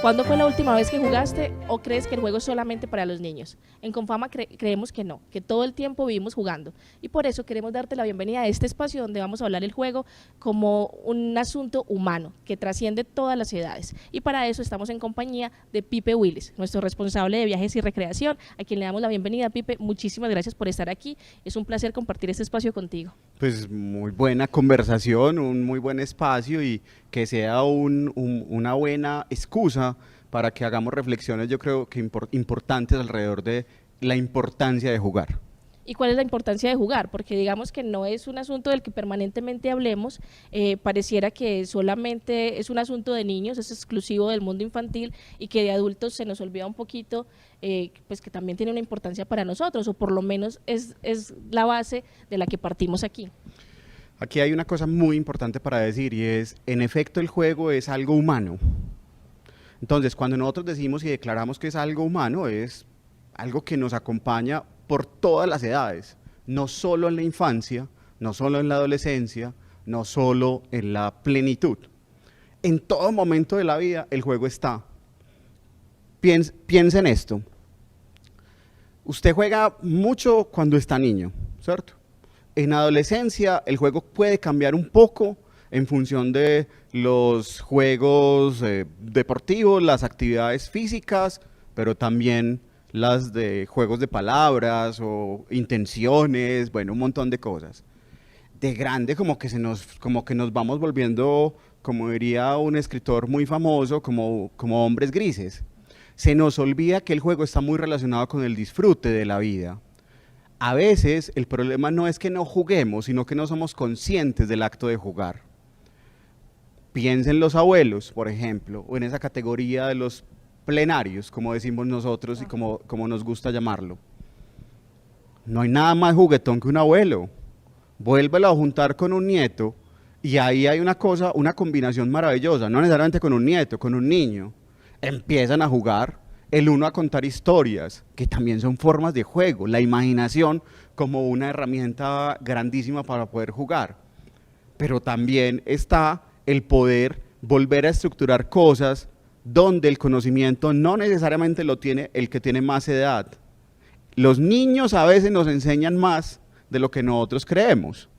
¿Cuándo fue la última vez que jugaste o crees que el juego es solamente para los niños? En Confama creemos que no, que todo el tiempo vivimos jugando y por eso queremos darte la bienvenida a este espacio donde vamos a hablar el juego como un asunto humano que trasciende todas las edades, y para eso estamos en compañía de Pipe Willis, nuestro responsable de viajes y recreación, a quien le damos la bienvenida. Pipe, muchísimas gracias por estar aquí, es un placer compartir este espacio contigo. Pues muy buena conversación, un muy buen espacio y que sea una buena excusa para que hagamos reflexiones, yo creo que importantes alrededor de la importancia de jugar. ¿Y cuál es la importancia de jugar? Porque digamos que no es un asunto del que permanentemente hablemos, pareciera que solamente es un asunto de niños, es exclusivo del mundo infantil y que de adultos se nos olvida un poquito, pues que también tiene una importancia para nosotros, o por lo menos es la base de la que partimos aquí. Aquí hay una cosa muy importante para decir y es, en efecto, el juego es algo humano. Entonces, cuando nosotros decimos y declaramos que es algo humano, es algo que nos acompaña por todas las edades, no solo en la infancia, no solo en la adolescencia, no solo en la plenitud. En todo momento de la vida el juego está. Piensa en esto. Usted juega mucho cuando está niño, ¿cierto? En adolescencia el juego puede cambiar un poco en función de los juegos deportivos, las actividades físicas, pero también las de juegos de palabras o intenciones, bueno, un montón de cosas. De grande como que nos vamos volviendo, como diría un escritor muy famoso, como hombres grises. Se nos olvida que el juego está muy relacionado con el disfrute de la vida. A veces el problema no es que no juguemos, sino que no somos conscientes del acto de jugar. Piensen los abuelos, por ejemplo, o en esa categoría de los plenarios, como decimos nosotros y como nos gusta llamarlo. No hay nada más juguetón que un abuelo. Vuélvelo a juntar con un nieto y ahí hay una cosa, una combinación maravillosa, no necesariamente con un nieto, con un niño. Empiezan a jugar, el uno a contar historias, que también son formas de juego, la imaginación como una herramienta grandísima para poder jugar. Pero también está el poder volver a estructurar cosas donde el conocimiento no necesariamente lo tiene el que tiene más edad. Los niños a veces nos enseñan más de lo que nosotros creemos.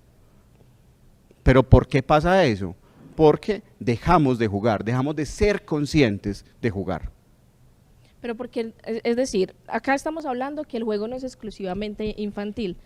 ¿Pero por qué pasa eso? Porque dejamos de jugar, dejamos de ser conscientes de jugar. Pero porque, es decir, acá estamos hablando que el juego no es exclusivamente infantil,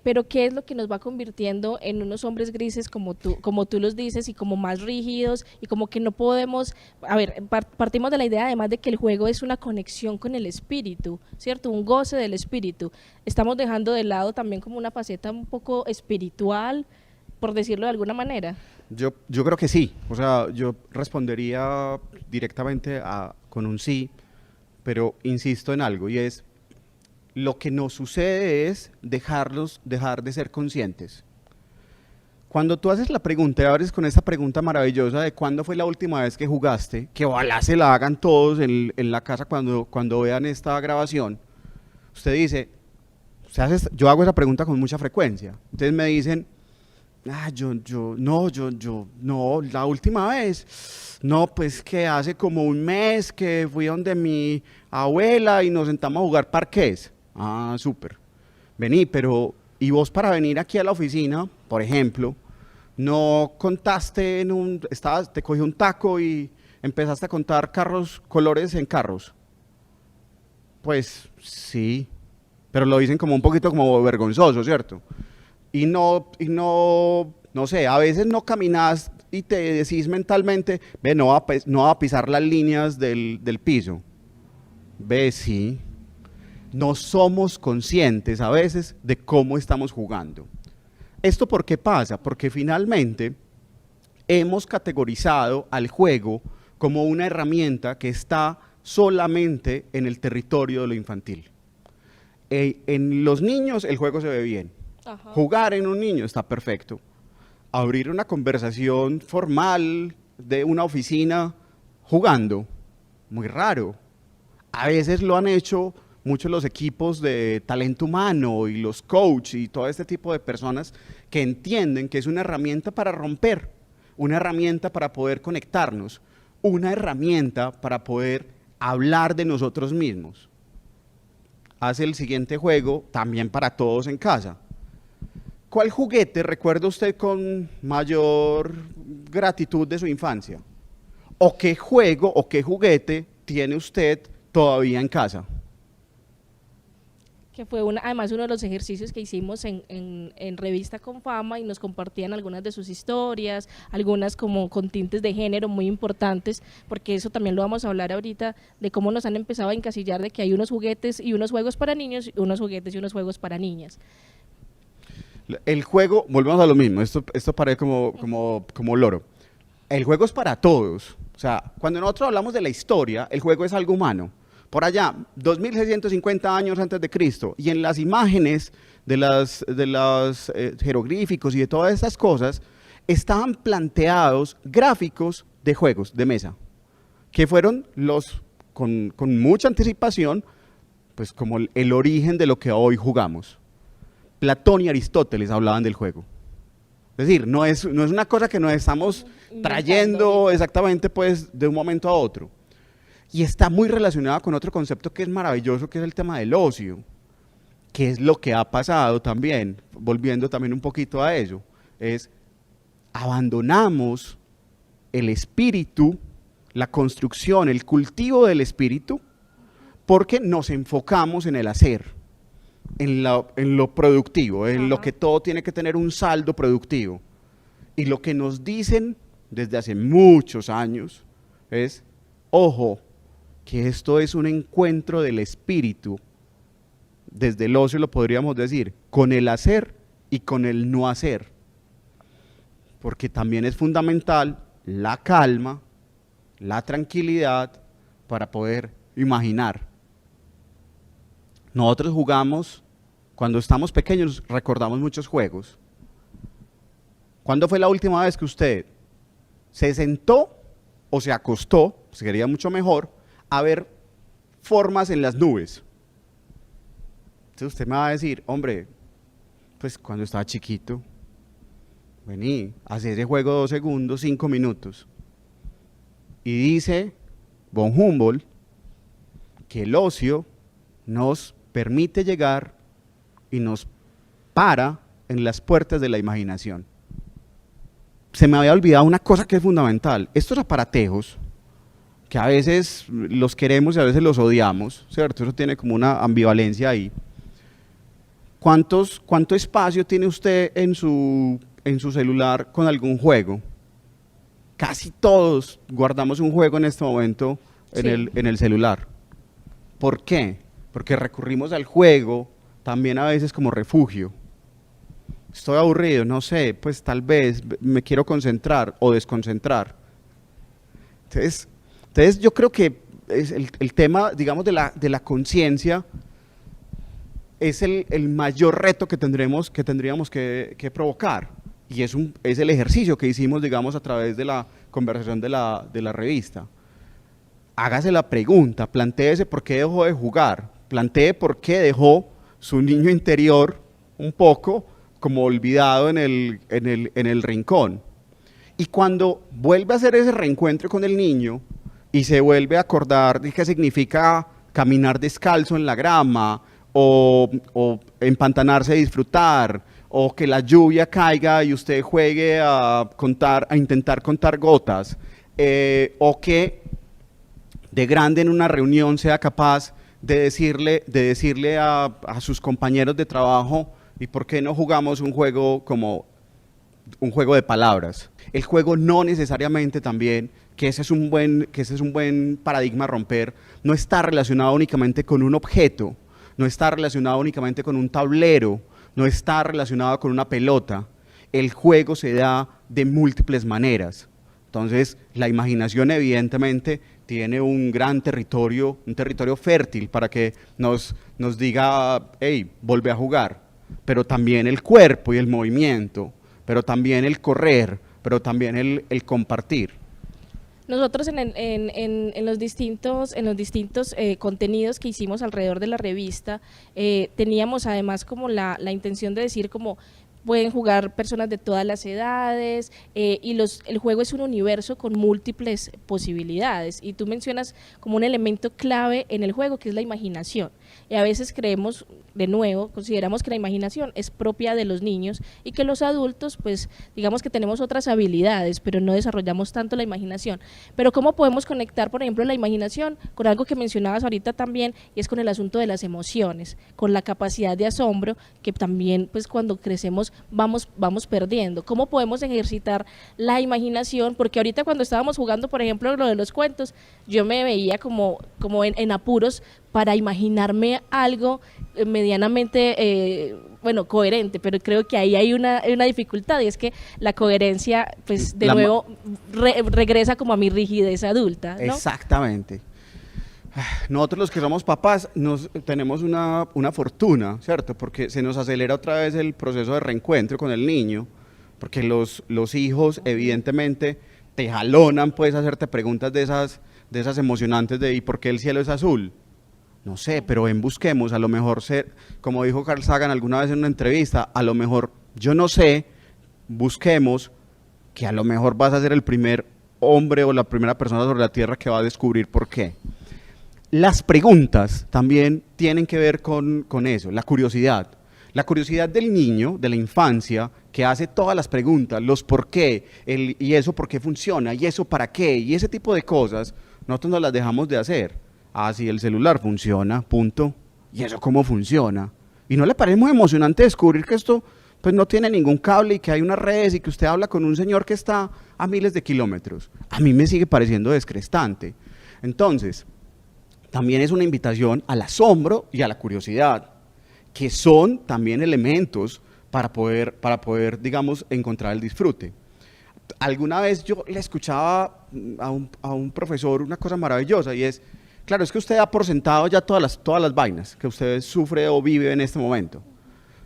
pero ¿qué es lo que nos va convirtiendo en unos hombres grises como tú los dices, y como más rígidos, y como que no podemos, a ver, partimos de la idea además de que el juego es una conexión con el espíritu, ¿cierto? Un goce del espíritu. Estamos dejando de lado también como una faceta un poco espiritual, por decirlo de alguna manera. Yo creo que sí, o sea, yo respondería directamente con un sí, pero insisto en algo y es, lo que nos sucede es dejar de ser conscientes. Cuando tú haces la pregunta y abres con esta pregunta maravillosa de cuándo fue la última vez que jugaste, que ojalá se la hagan todos en la casa cuando vean esta grabación, usted dice, yo hago esa pregunta con mucha frecuencia, entonces me dicen, no, la última vez, no, pues que hace como un mes que fui donde mi abuela y nos sentamos a jugar parqués. Ah, súper. Vení, pero, ¿y vos para venir aquí a la oficina, por ejemplo, no contaste te cogió un taco y empezaste a contar colores en carros? Pues sí, pero lo dicen como un poquito como vergonzoso, ¿cierto? Y no sé, a veces no caminas y te decís mentalmente, ve, no va a pisar las líneas del piso. Ve, sí. No somos conscientes a veces de cómo estamos jugando. ¿Esto por qué pasa? Porque finalmente hemos categorizado al juego como una herramienta que está solamente en el territorio de lo infantil. En los niños el juego se ve bien. Ajá. Jugar en un niño está perfecto. Abrir una conversación formal de una oficina jugando, muy raro. A veces lo han hecho muchos los equipos de talento humano y los coaches y todo este tipo de personas que entienden que es una herramienta para romper, una herramienta para poder conectarnos, una herramienta para poder hablar de nosotros mismos. Hace el siguiente juego también para todos en casa. ¿Cuál juguete recuerda usted con mayor gratitud de su infancia? ¿O qué juego o qué juguete tiene usted todavía en casa? Que fue además uno de los ejercicios que hicimos en Revista con Fama, y nos compartían algunas de sus historias, algunas como con tintes de género muy importantes, porque eso también lo vamos a hablar ahorita, de cómo nos han empezado a encasillar de que hay unos juguetes y unos juegos para niños, y unos juguetes y unos juegos para niñas. El juego, volvemos a lo mismo, esto parece como loro. El juego es para todos. O sea, cuando nosotros hablamos de la historia, el juego es algo humano. Por allá, 2650 años antes de Cristo, y en las imágenes de los jeroglíficos y de todas estas cosas, estaban planteados gráficos de juegos de mesa, que fueron con mucha anticipación, pues como el origen de lo que hoy jugamos. Platón y Aristóteles hablaban del juego. Es decir, no es una cosa que nos estamos trayendo exactamente pues de un momento a otro. Y está muy relacionada con otro concepto que es maravilloso, que es el tema del ocio, que es lo que ha pasado también, volviendo también un poquito a ello, es abandonamos el espíritu, la construcción, el cultivo del espíritu, porque nos enfocamos en el hacer, en lo productivo, en lo que todo tiene que tener un saldo productivo. Y lo que nos dicen desde hace muchos años es, ojo, que esto es un encuentro del espíritu, desde el ocio lo podríamos decir, con el hacer y con el no hacer. Porque también es fundamental la calma, la tranquilidad para poder imaginar. Nosotros jugamos, cuando estamos pequeños recordamos muchos juegos. ¿Cuándo fue la última vez que usted se sentó o se acostó, sería mucho mejor, a ver formas en las nubes? Entonces usted me va a decir, hombre, pues cuando estaba chiquito, vení, hacé ese juego 2 segundos, 5 minutos. Y dice von Humboldt que el ocio nos permite llegar y nos para en las puertas de la imaginación. Se me había olvidado una cosa que es fundamental. Estos aparatejos, que a veces los queremos y a veces los odiamos, ¿cierto? Eso tiene como una ambivalencia ahí. ¿Cuánto espacio tiene usted en su celular con algún juego? Casi todos guardamos un juego en este momento en el celular. ¿Por qué? Porque recurrimos al juego también a veces como refugio. Estoy aburrido, no sé, pues tal vez me quiero concentrar o desconcentrar. Entonces yo creo que es el tema, digamos, de la conciencia es el mayor reto que tendríamos que provocar, y es el ejercicio que hicimos, digamos, a través de la conversación de la revista. Hágase la pregunta, plantéese por qué dejó de jugar, plantee por qué dejó su niño interior un poco como olvidado en el rincón. Y cuando vuelve a hacer ese reencuentro con el niño y se vuelve a acordar de qué significa caminar descalzo en la grama, o empantanarse y disfrutar, o que la lluvia caiga y usted juegue a intentar contar gotas, o que de grande en una reunión sea capaz de decirle a sus compañeros de trabajo, ¿y por qué no jugamos un juego como un juego de palabras? El juego no necesariamente también, que ese es un buen paradigma a romper, no está relacionado únicamente con un objeto, no está relacionado únicamente con un tablero, no está relacionado con una pelota. El juego se da de múltiples maneras. Entonces, la imaginación evidentemente tiene un gran territorio, un territorio fértil para que nos diga, hey, vuelve a jugar. Pero también el cuerpo y el movimiento, pero también el correr, pero también el compartir. Nosotros en los distintos contenidos que hicimos alrededor de la revista, teníamos además como la intención de decir como pueden jugar personas de todas las edades, y el juego es un universo con múltiples posibilidades, y tú mencionas como un elemento clave en el juego que es la imaginación, y a veces creemos, de nuevo, consideramos que la imaginación es propia de los niños y que los adultos pues digamos que tenemos otras habilidades, pero no desarrollamos tanto la imaginación. Pero ¿cómo podemos conectar, por ejemplo, la imaginación con algo que mencionabas ahorita también, y es con el asunto de las emociones, con la capacidad de asombro que también pues cuando crecemos vamos perdiendo? ¿Cómo podemos ejercitar la imaginación? Porque ahorita cuando estábamos jugando, por ejemplo, lo de los cuentos, yo me veía como en apuros para imaginarme algo medianamente bueno, coherente, pero creo que ahí hay una dificultad, y es que la coherencia, pues de nuevo regresa como a mi rigidez adulta, ¿no? Exactamente. Nosotros los que somos papás tenemos una fortuna, ¿cierto? Porque se nos acelera otra vez el proceso de reencuentro con el niño, porque los hijos evidentemente te jalonan, puedes hacerte preguntas de esas emocionantes de ¿y por qué el cielo es azul? No sé, pero busquemos, a lo mejor como dijo Carl Sagan alguna vez en una entrevista, a lo mejor, yo no sé, busquemos que a lo mejor vas a ser el primer hombre o la primera persona sobre la Tierra que va a descubrir por qué. Las preguntas también tienen que ver con eso, la curiosidad. La curiosidad del niño, de la infancia, que hace todas las preguntas, los por qué, y eso por qué funciona, y eso para qué, y ese tipo de cosas, nosotros no las dejamos de hacer. Ah, sí, el celular funciona, punto. ¿Y eso cómo funciona? ¿Y no le parece muy emocionante descubrir que esto pues no tiene ningún cable y que hay unas redes y que usted habla con un señor que está a miles de kilómetros? A mí me sigue pareciendo descrestante. Entonces, también es una invitación al asombro y a la curiosidad, que son también elementos para poder, digamos, encontrar el disfrute. Alguna vez yo le escuchaba a un profesor una cosa maravillosa, y es, claro, es que usted da por sentado ya todas las vainas que usted sufre o vive en este momento.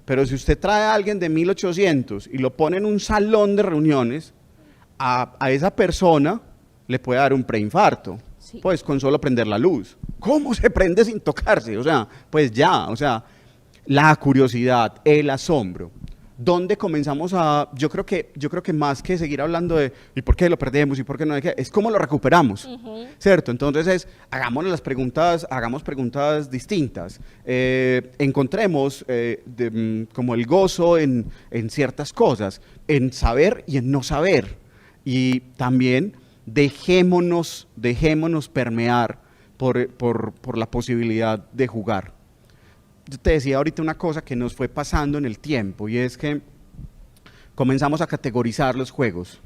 Pero si usted trae a alguien de 1800 y lo pone en un salón de reuniones, a esa persona le puede dar un preinfarto, sí, pues con solo prender la luz. ¿Cómo se prende sin tocarse? O sea, pues ya, o sea, la curiosidad, el asombro. ¿Dónde comenzamos yo creo que más que seguir hablando de ¿y por qué lo perdemos? ¿Y por qué no? Es cómo lo recuperamos, ¿cierto? Entonces hagamos preguntas distintas, encontremos como el gozo en ciertas cosas, en saber y en no saber, y también dejémonos permear por la posibilidad de jugar. Yo te decía ahorita una cosa que nos fue pasando en el tiempo, y es que comenzamos a categorizar los juegos,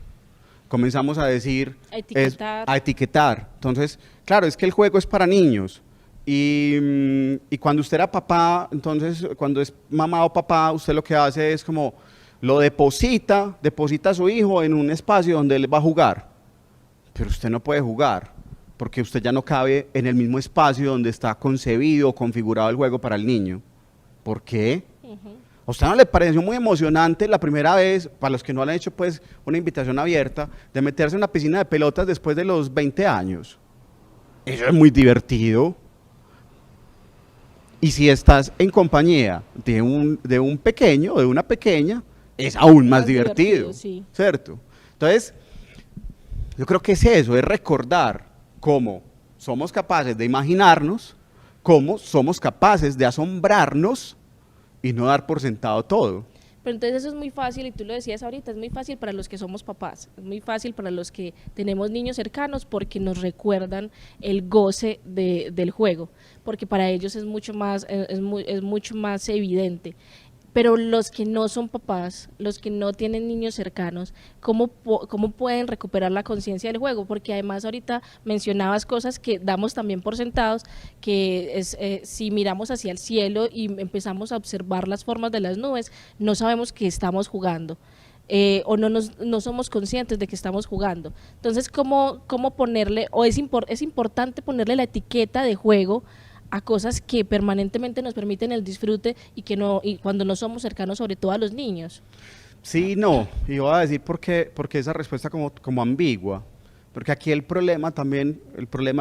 comenzamos a decir, a etiquetar. Entonces, claro, es que el juego es para niños, y cuando usted era papá, entonces cuando es mamá o papá, usted lo que hace es como lo deposita a su hijo en un espacio donde él va a jugar, pero usted no puede jugar, porque usted ya no cabe en el mismo espacio donde está concebido o configurado el juego para el niño. ¿Por qué? ¿A usted no le pareció muy emocionante la primera vez, para los que no le han hecho pues una invitación abierta, de meterse en una piscina de pelotas después de los 20 años? Eso es muy divertido. Y si estás en compañía de un pequeño o de una pequeña, es aún más divertido, sí, ¿cierto? Entonces, yo creo que es eso, es recordar cómo somos capaces de imaginarnos, cómo somos capaces de asombrarnos y no dar por sentado todo. Pero entonces eso es muy fácil, y tú lo decías ahorita, es muy fácil para los que somos papás, es muy fácil para los que tenemos niños cercanos, porque nos recuerdan el goce del juego, porque para ellos es mucho más evidente. Pero los que no son papás, los que no tienen niños cercanos, ¿cómo pueden recuperar la conciencia del juego? Porque además ahorita mencionabas cosas que damos también por sentados, que es si miramos hacia el cielo y empezamos a observar las formas de las nubes, no sabemos que estamos jugando. O no somos conscientes de que estamos jugando. Entonces, ¿cómo ponerle, o es importante ponerle la etiqueta de juego a cosas que permanentemente nos permiten el disfrute y cuando no somos cercanos, sobre todo a los niños? Sí, no, y voy a decir porque esa respuesta como ambigua, porque aquí el problema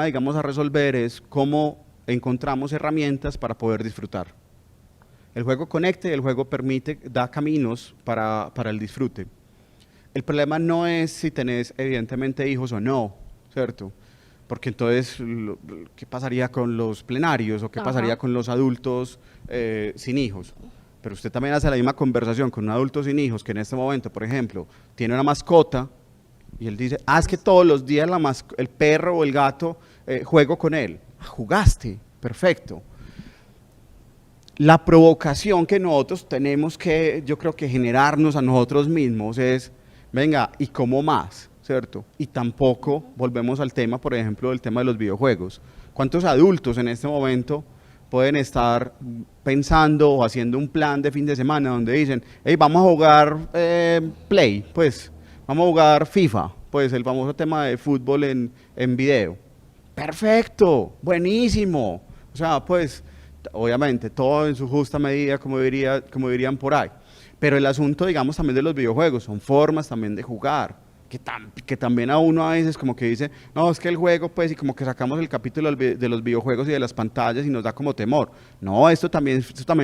digamos a resolver es cómo encontramos herramientas para poder disfrutar. El juego conecta y el juego permite, da caminos para el disfrute. El problema no es si tenés evidentemente hijos o no, ¿cierto? Porque entonces, ¿qué pasaría con los plenarios o qué pasaría con los adultos sin hijos? Pero usted también hace la misma conversación con un adulto sin hijos que en este momento, por ejemplo, tiene una mascota y él dice, es que todos los días el perro o el gato juego con él. Jugaste, perfecto. La provocación que nosotros tenemos que, yo creo que generarnos a nosotros mismos es, venga, ¿y cómo más? ¿Cierto? Y tampoco volvemos al tema, por ejemplo, del tema de los videojuegos. ¿Cuántos adultos en este momento pueden estar pensando o haciendo un plan de fin de semana donde dicen, hey, vamos a jugar Play, pues, vamos a jugar FIFA, pues, el famoso tema de fútbol en video? Perfecto, buenísimo. O sea, pues, obviamente, todo en su justa medida, como dirían por ahí. Pero el asunto, digamos, también de los videojuegos, son formas también de jugar, que también a uno a veces como que dice, no, es que el juego, pues, y como que sacamos el capítulo de los videojuegos y de las pantallas y nos da como temor. No, esto también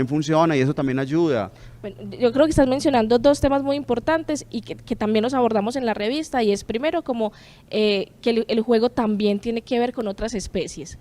funciona y eso también ayuda. Bueno, yo creo que estás mencionando dos temas muy importantes y que también los abordamos en la revista, y es primero como que el juego también tiene que ver con otras especies.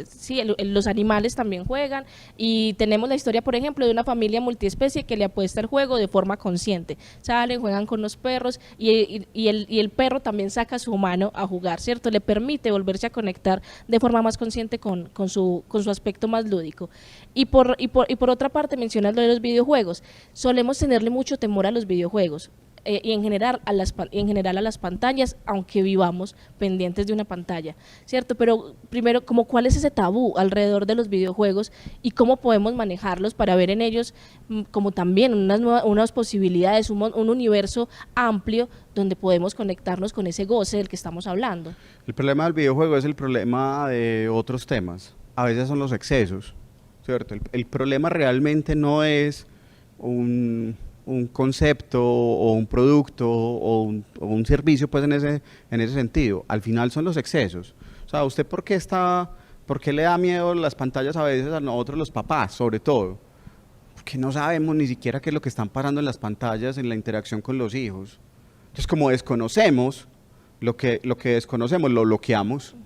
Sí, los animales también juegan, y tenemos la historia, por ejemplo, de una familia multiespecie que le apuesta al juego de forma consciente. Salen, juegan con los perros y el perro también saca su humano a jugar, ¿cierto? Le permite volverse a conectar de forma más consciente con su aspecto más lúdico. Y por otra parte mencionas lo de los videojuegos. Solemos tenerle mucho temor a los videojuegos y en general a las pantallas, aunque vivamos pendientes de una pantalla, ¿cierto? Pero primero, ¿cuál es ese tabú alrededor de los videojuegos y cómo podemos manejarlos para ver en ellos como también unas posibilidades, un universo amplio donde podemos conectarnos con ese goce del que estamos hablando? El problema del videojuego es el problema de otros temas. A veces son los excesos, ¿cierto? El problema realmente no es un concepto o un producto o un servicio, pues en ese sentido. Al final son los excesos. O sea, ¿usted por qué le da miedo las pantallas a veces a nosotros los papás, sobre todo? Porque no sabemos ni siquiera qué es lo que están pasando en las pantallas, en la interacción con los hijos. Entonces, como desconocemos lo que desconocemos, lo bloqueamos.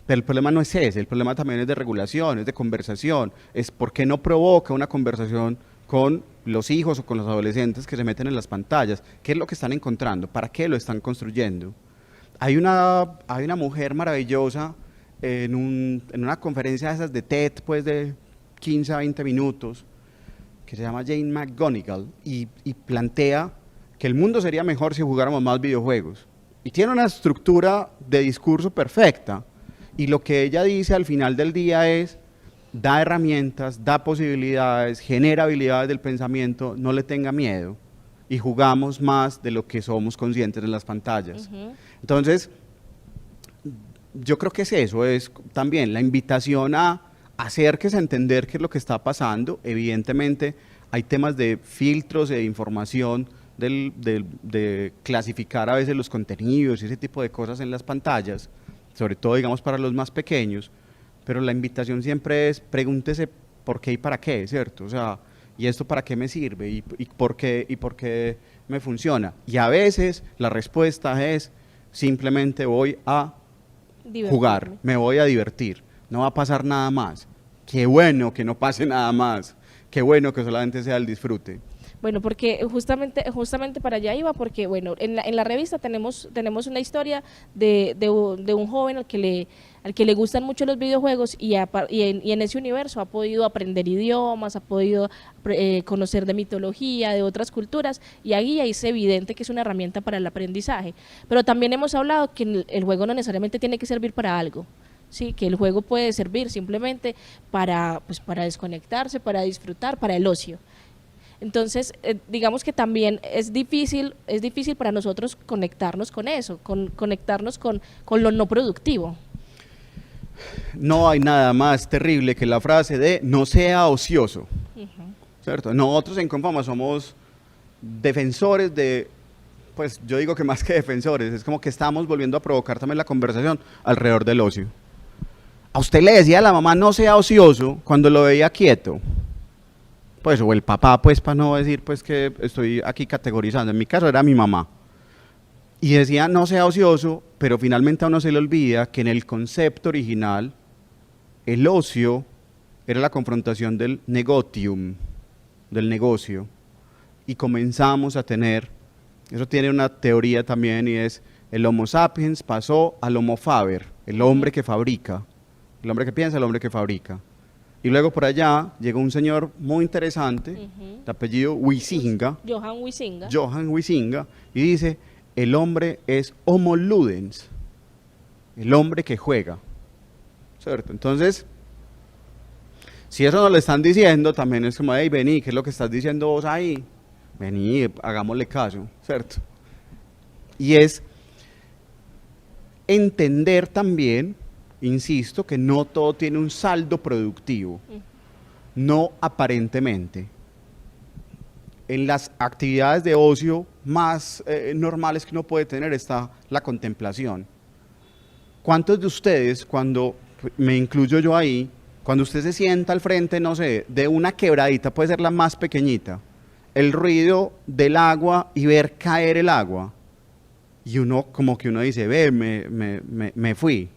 Pero el problema no es ese, el problema también es de regulación, es de conversación, es por qué no provoca una conversación con los hijos o con los adolescentes que se meten en las pantallas. ¿Qué es lo que están encontrando? ¿Para qué lo están construyendo? Hay una mujer maravillosa en una conferencia de esas de TED, pues de 15 a 20 minutos, que se llama Jane McGonigal, y plantea que el mundo sería mejor si jugáramos más videojuegos. Y tiene una estructura de discurso perfecta. Y lo que ella dice al final del día es, da herramientas, da posibilidades, genera habilidades del pensamiento, no le tenga miedo y jugamos más de lo que somos conscientes en las pantallas. Entonces, yo creo que es eso, es también la invitación a acérquese a entender qué es lo que está pasando. Evidentemente hay temas de filtros, de información, de clasificar a veces los contenidos y ese tipo de cosas en las pantallas, sobre todo digamos para los más pequeños, pero la invitación siempre es pregúntese por qué y para qué, ¿cierto? O sea, ¿y esto para qué me sirve? ¿Y por qué me funciona? Y a veces la respuesta es simplemente voy a jugar, me voy a divertir, no va a pasar nada más. Qué bueno que no pase nada más, qué bueno que solamente sea el disfrute. Bueno, porque justamente para allá iba, porque bueno, en la revista tenemos una historia de un joven al que le gustan mucho los videojuegos y en ese universo ha podido aprender idiomas, ha podido conocer de mitología, de otras culturas, y ahí es evidente que es una herramienta para el aprendizaje. Pero también hemos hablado que el juego no necesariamente tiene que servir para algo. Sí, que el juego puede servir simplemente para desconectarse, para disfrutar, para el ocio. Entonces, digamos que también es difícil para nosotros conectarnos con eso, conectarnos con lo no productivo. No hay nada más terrible que la frase de no sea ocioso, ¿cierto? Nosotros en Confama somos defensores pues yo digo que más que defensores, es como que estamos volviendo a provocar también la conversación alrededor del ocio. A usted le decía a la mamá no sea ocioso cuando lo veía quieto. pues, o el papá, pues, para no decir, pues, que estoy aquí categorizando. En mi caso era mi mamá. Y decía, no sea ocioso, pero finalmente a uno se le olvida que en el concepto original, el ocio era la confrontación del negotium, del negocio. Y comenzamos a tener, eso tiene una teoría también, y es, el Homo sapiens pasó al Homo faber, el hombre que fabrica, el hombre que piensa, el hombre que fabrica. Y luego por allá llegó un señor muy interesante, de apellido Huizinga, Johann Huizinga, y dice, el hombre es homo ludens, el hombre que juega, ¿cierto? Entonces, si eso nos lo están diciendo, también es como, hey, vení, ¿qué es lo que estás diciendo vos ahí? Vení, hagámosle caso, ¿cierto? Y es entender también, insisto, que no todo tiene un saldo productivo, no aparentemente. En las actividades de ocio más normales que uno puede tener está la contemplación. ¿Cuántos de ustedes, cuando, me incluyo yo ahí, cuando usted se sienta al frente, no sé, de una quebradita, puede ser la más pequeñita, el ruido del agua y ver caer el agua, y uno como que uno dice, ve, me fui,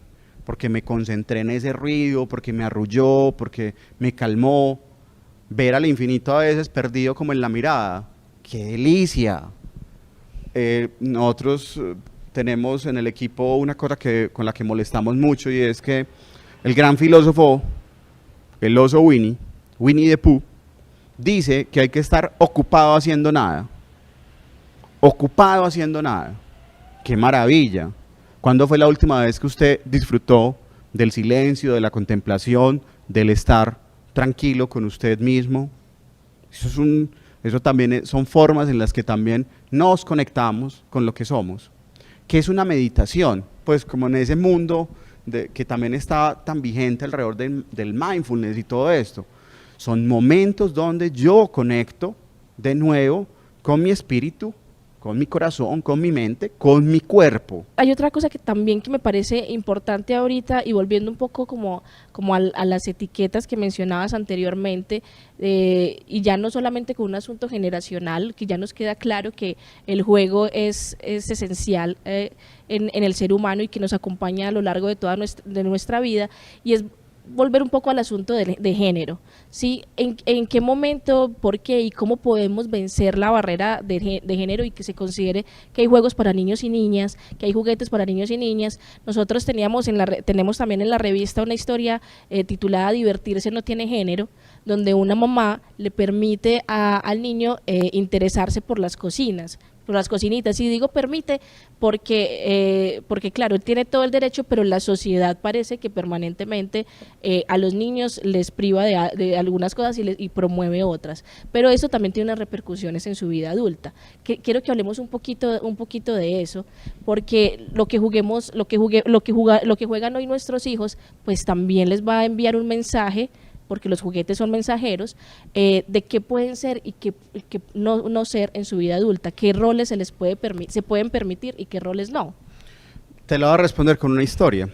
porque me concentré en ese ruido, porque me arrulló, porque me calmó, ver al infinito a veces perdido como en la mirada, ¡qué delicia! Nosotros tenemos en el equipo una cosa con la que molestamos mucho, y es que el gran filósofo, el oso Winnie the Pooh, dice que hay que estar ocupado haciendo nada. Ocupado haciendo nada. ¡Qué maravilla! ¿Cuándo fue la última vez que usted disfrutó del silencio, de la contemplación, del estar tranquilo con usted mismo? Eso también son formas en las que también nos conectamos con lo que somos. ¿Qué es una meditación? Pues como en ese mundo que también está tan vigente alrededor del mindfulness y todo esto, son momentos donde yo conecto de nuevo con mi espíritu, con mi corazón, con mi mente, con mi cuerpo. Hay otra cosa que también que me parece importante ahorita, y volviendo un poco como a las etiquetas que mencionabas anteriormente, y ya no solamente con un asunto generacional, que ya nos queda claro que el juego es esencial en el ser humano y que nos acompaña a lo largo de toda nuestra vida, y es volver un poco al asunto de género, ¿sí? ¿En qué momento, por qué y cómo podemos vencer la barrera de género y que se considere que hay juegos para niños y niñas, que hay juguetes para niños y niñas? Nosotros tenemos también en la revista una historia titulada Divertirse no tiene género, donde una mamá le permite al niño interesarse por las cocinas, por las cocinitas, y digo permite porque claro, él tiene todo el derecho, pero la sociedad parece que permanentemente a los niños les priva de algunas cosas y promueve otras, pero eso también tiene unas repercusiones en su vida adulta. Quiero que hablemos un poquito de eso, porque lo que juegan hoy nuestros hijos, pues también les va a enviar un mensaje, porque los juguetes son mensajeros, de qué pueden ser y qué no ser en su vida adulta, qué roles se pueden permitir y qué roles no. Te lo voy a responder con una historia,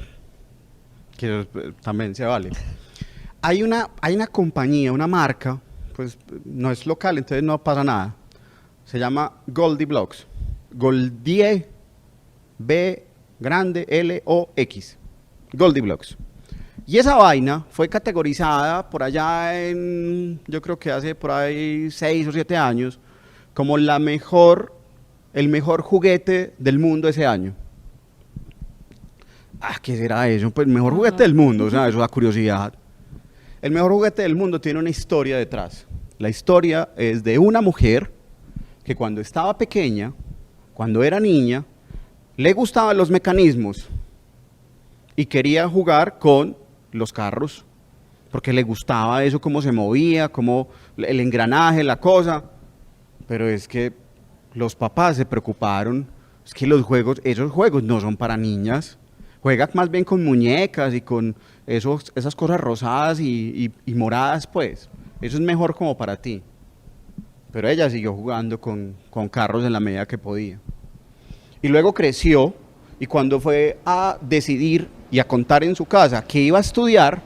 que también se vale. Hay una compañía, una marca, pues no es local, entonces no pasa nada. Se llama Goldie Blox. Goldie, B grande, L-O-X. Goldie Blox. Y esa vaina fue categorizada por allá yo creo que hace por ahí 6 o 7 años, como el mejor juguete del mundo ese año. ¿Qué será eso? Pues el mejor juguete del mundo, o sea, eso da curiosidad. El mejor juguete del mundo tiene una historia detrás. La historia es de una mujer que cuando estaba pequeña, cuando era niña, le gustaban los mecanismos y quería jugar con los carros, porque le gustaba eso, cómo se movía, cómo el engranaje, la cosa, pero es que los papás se preocuparon, es que esos juegos no son para niñas, juega más bien con muñecas y con esas cosas rosadas y moradas, pues, eso es mejor como para ti. Pero ella siguió jugando con carros en la medida que podía. Y luego creció, y cuando fue a decidir y a contar en su casa que iba a estudiar,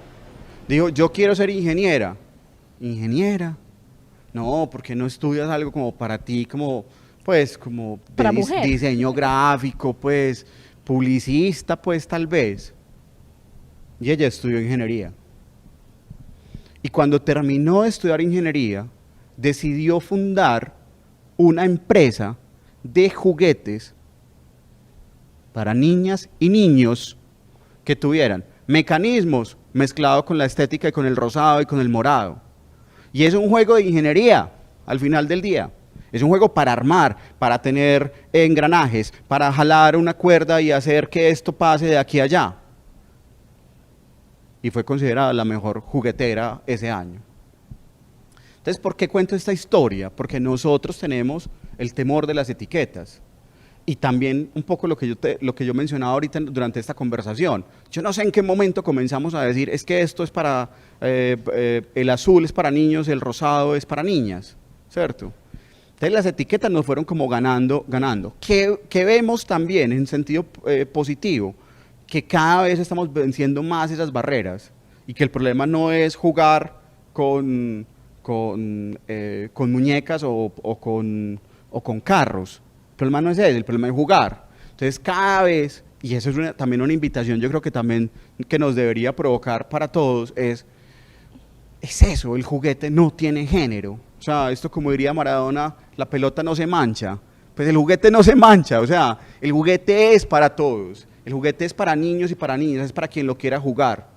dijo, yo quiero ser ingeniera. ¿Ingeniera? No, ¿por qué no estudias algo como para ti, como, pues, como de Para mujer. diseño gráfico, pues, publicista, pues, tal vez? Y ella estudió ingeniería. Y cuando terminó de estudiar ingeniería, decidió fundar una empresa de juguetes para niñas y niños que tuvieran mecanismos mezclados con la estética y con el rosado y con el morado. Y es un juego de ingeniería al final del día. Es un juego para armar, para tener engranajes, para jalar una cuerda y hacer que esto pase de aquí a allá. Y fue considerada la mejor juguetera ese año. Entonces, ¿por qué cuento esta historia? Porque nosotros tenemos el temor de las etiquetas. Y también un poco lo que yo mencionaba ahorita durante esta conversación. Yo no sé en qué momento comenzamos a decir, es que esto es para, el azul es para niños, el rosado es para niñas, ¿cierto? Entonces las etiquetas nos fueron como ganando. Que vemos también en sentido positivo, que cada vez estamos venciendo más esas barreras y que el problema no es jugar con muñecas o con carros. El problema no es ese, el problema es jugar. Entonces cada vez, y eso es también una invitación, yo creo que también que nos debería provocar para todos, es eso, el juguete no tiene género. O sea, esto como diría Maradona, la pelota no se mancha. Pues el juguete no se mancha, o sea, el juguete es para todos. El juguete es para niños y para niñas, es para quien lo quiera jugar.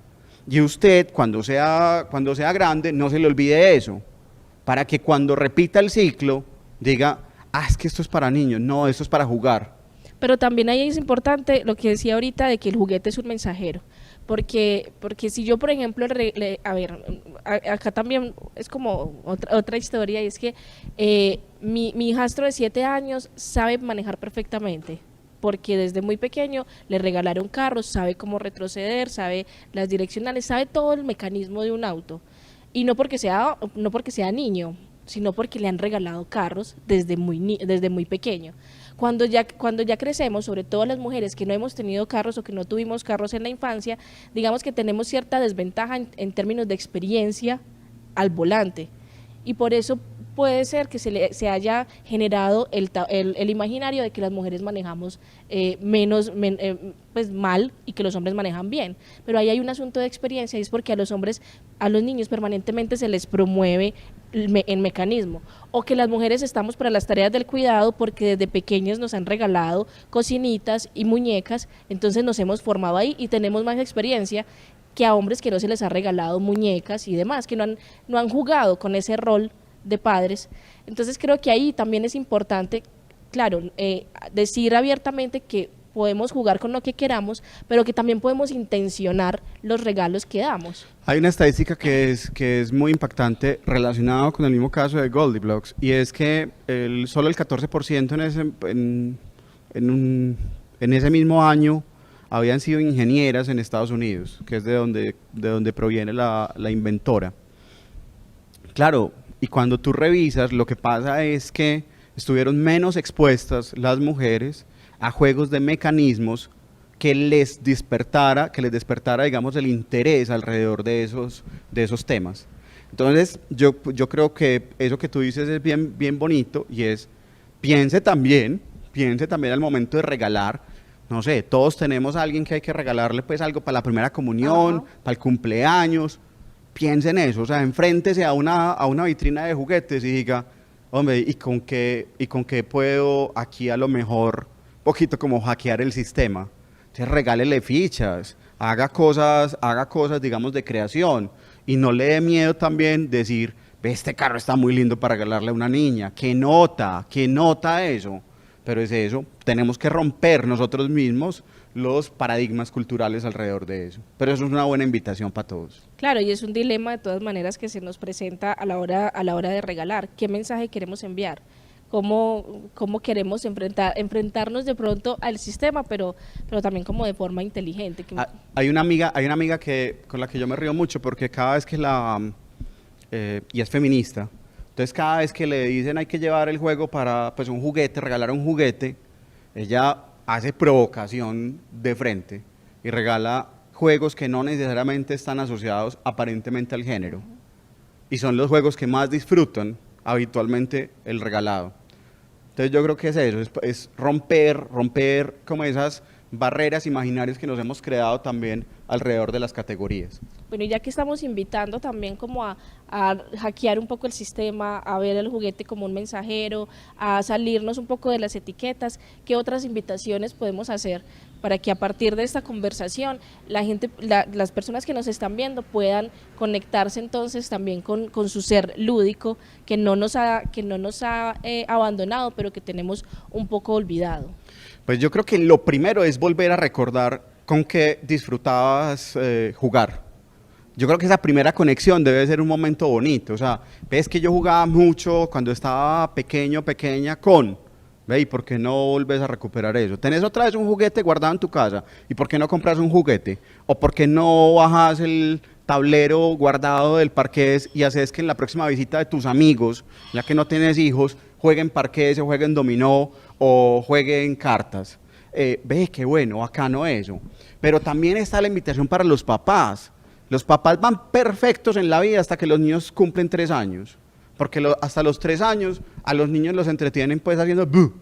Y usted, cuando sea grande, no se le olvide eso. Para que cuando repita el ciclo, diga, es que esto es para niños, no, esto es para jugar. Pero también ahí es importante lo que decía ahorita de que el juguete es un mensajero. Porque si yo, por ejemplo, acá también es como otra historia, y es que mi hijastro de 7 años sabe manejar perfectamente, porque desde muy pequeño le regalaron carros, sabe cómo retroceder, sabe las direccionales, sabe todo el mecanismo de un auto. Y no porque sea niño, sino porque le han regalado carros desde muy pequeño. Cuando ya crecemos, sobre todo las mujeres que no hemos tenido carros o que no tuvimos carros en la infancia, digamos que tenemos cierta desventaja en términos de experiencia al volante. Y por eso puede ser que se haya generado el imaginario de que las mujeres manejamos pues mal y que los hombres manejan bien. Pero ahí hay un asunto de experiencia, y es porque a los niños permanentemente se les promueve el mecanismo, o que las mujeres estamos para las tareas del cuidado porque desde pequeñas nos han regalado cocinitas y muñecas, entonces nos hemos formado ahí y tenemos más experiencia que a hombres que no se les ha regalado muñecas y demás, que no han jugado con ese rol de padres. Entonces creo que ahí también es importante, claro, decir abiertamente que podemos jugar con lo que queramos, pero que también podemos intencionar los regalos que damos. Hay una estadística que es muy impactante relacionada con el mismo caso de Goldilocks, y es que solo el 14% en ese mismo año habían sido ingenieras en Estados Unidos, que es de donde proviene la inventora. Claro, y cuando tú revisas, lo que pasa es que estuvieron menos expuestas las mujeres a juegos de mecanismos que les despertara, digamos, el interés alrededor de esos temas. Entonces, yo creo que eso que tú dices es bien bonito, y es, piense también al momento de regalar, no sé, todos tenemos a alguien que hay que regalarle pues algo para la primera comunión, para el cumpleaños. Piense en eso, o sea, enfréntese a una vitrina de juguetes y diga, hombre, ¿y con qué puedo aquí a lo mejor poquito como hackear el sistema? Entonces regálele fichas, haga cosas, digamos, de creación, y no le dé miedo también decir, ve, este carro está muy lindo para regalarle a una niña, ¿qué nota eso? Pero es eso, tenemos que romper nosotros mismos los paradigmas culturales alrededor de eso. Pero eso es una buena invitación para todos. Claro, y es un dilema de todas maneras que se nos presenta a la hora de regalar. ¿Qué mensaje queremos enviar? ¿Cómo queremos enfrentarnos de pronto al sistema, pero también como de forma inteligente? Hay una amiga con la que yo me río mucho, porque cada vez que y es feminista, entonces cada vez que le dicen hay que llevar el juego para pues un juguete, regalar un juguete, ella hace provocación de frente y regala juegos que no necesariamente están asociados aparentemente al género, y son los juegos que más disfrutan habitualmente el regalado. Entonces yo creo que es eso, es romper como esas barreras imaginarias que nos hemos creado también alrededor de las categorías. Bueno, y ya que estamos invitando también como a hackear un poco el sistema, a ver el juguete como un mensajero, a salirnos un poco de las etiquetas, ¿qué otras invitaciones podemos hacer para que a partir de esta conversación la gente, las personas que nos están viendo puedan conectarse entonces también con su ser lúdico que no nos ha abandonado, pero que tenemos un poco olvidado? Pues yo creo que lo primero es volver a recordar con qué disfrutabas jugar. Yo creo que esa primera conexión debe ser un momento bonito. O sea, ves que yo jugaba mucho cuando estaba pequeño, pequeña, ¿ve? ¿Y por qué no volves a recuperar eso? Tenés otra vez un juguete guardado en tu casa, ¿y por qué no compras un juguete? ¿O por qué no bajas el tablero guardado del parqués y haces que en la próxima visita de tus amigos, ya que no tienes hijos, jueguen parqués o jueguen dominó o jueguen cartas? Ve, qué bueno, bacano eso. Pero también está la invitación para los papás. Los papás van perfectos en la vida hasta que los niños cumplen 3 años. Porque hasta los 3 años a los niños los entretienen pues haciendo bu,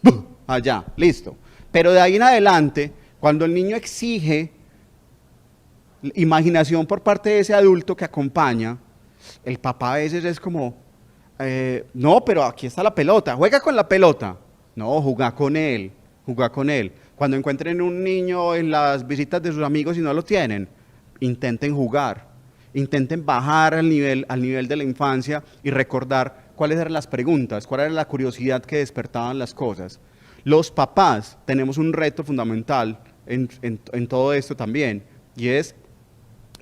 bu, allá, listo. Pero de ahí en adelante, cuando el niño exige imaginación por parte de ese adulto que acompaña, el papá a veces es como, no, pero aquí está la pelota, juega con la pelota. No, juega con él, juega con él. Cuando encuentren un niño en las visitas de sus amigos y no lo tienen, intenten jugar, intenten bajar al nivel de la infancia y recordar cuáles eran las preguntas, cuál era la curiosidad que despertaban las cosas. Los papás tenemos un reto fundamental en todo esto también, y es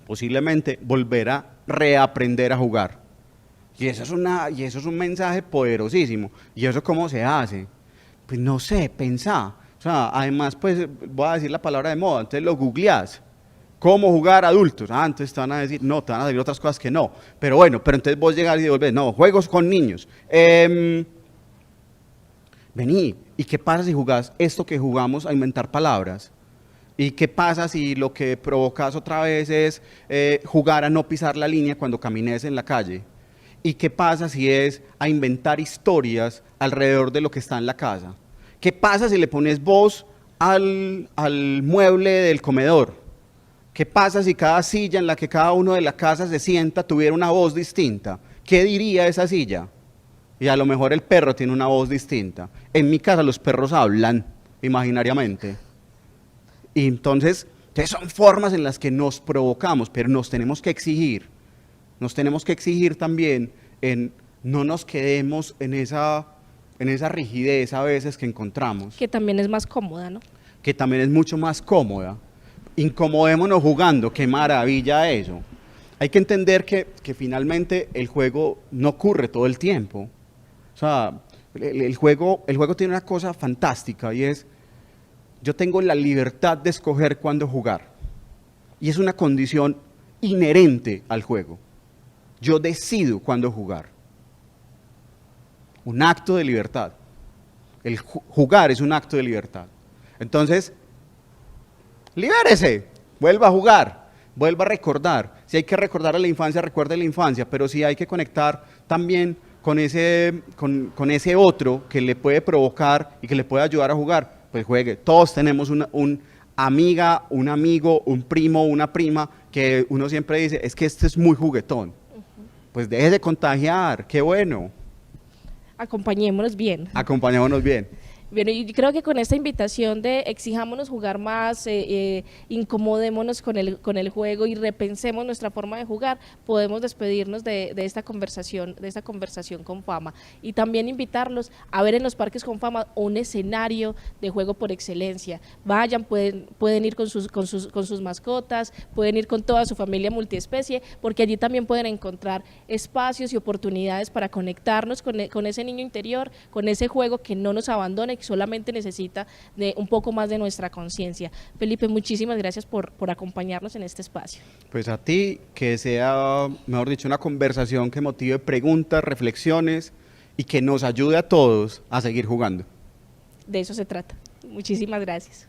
posiblemente volver a reaprender a jugar. Y eso es un mensaje poderosísimo. ¿Y eso cómo se hace? Pues no sé, pensá. O sea, además, pues voy a decir la palabra de moda, entonces lo googleás. ¿Cómo jugar adultos? Ah, entonces te van a decir, no, te van a decir otras cosas que no. Pero bueno, pero entonces vos llegas y devolvés, no, juegos con niños. Vení, ¿y qué pasa si jugás esto que jugamos a inventar palabras? ¿Y qué pasa si lo que provocas otra vez es jugar a no pisar la línea cuando camines en la calle? ¿Y qué pasa si es a inventar historias alrededor de lo que está en la casa? ¿Qué pasa si le pones voz al mueble del comedor? ¿Qué pasa si cada silla en la que cada uno de la casa se sienta tuviera una voz distinta? ¿Qué diría esa silla? Y a lo mejor el perro tiene una voz distinta. En mi casa los perros hablan imaginariamente. Y entonces son formas en las que nos provocamos, pero nos tenemos que exigir. Nos tenemos que exigir también en no nos quedemos en esa rigidez a veces que encontramos. Que también es más cómoda, ¿no? Que también es mucho más cómoda. Incomodémonos jugando, qué maravilla eso. Hay que entender que finalmente el juego no ocurre todo el tiempo. O sea, el juego tiene una cosa fantástica y es, yo tengo la libertad de escoger cuándo jugar. Y es una condición inherente al juego. Yo decido cuándo jugar. Un acto de libertad. El jugar es un acto de libertad. Entonces, libérese, vuelva a jugar, vuelva a recordar. Si hay que recordar a la infancia, recuerde la infancia, pero si hay que conectar también con ese otro que le puede provocar y que le puede ayudar a jugar, pues juegue. Todos tenemos una amiga, un amigo, un primo, una prima, que uno siempre dice, es que este es muy juguetón. Pues deje de contagiar, qué bueno. Acompañémonos bien. Acompañémonos bien. Bueno, y creo que con esta invitación de exijámonos jugar más, incomodémonos con el juego y repensemos nuestra forma de jugar, podemos despedirnos de esta conversación con Fama. Y también invitarlos a ver en los parques con Fama un escenario de juego por excelencia. Vayan, pueden ir con sus mascotas, pueden ir con toda su familia multiespecie, porque allí también pueden encontrar espacios y oportunidades para conectarnos con ese niño interior, con ese juego que no nos abandona, que solamente necesita de un poco más de nuestra conciencia. Felipe, muchísimas gracias por acompañarnos en este espacio. Pues a ti, que sea, mejor dicho, una conversación que motive preguntas, reflexiones y que nos ayude a todos a seguir jugando. De eso se trata. Muchísimas gracias.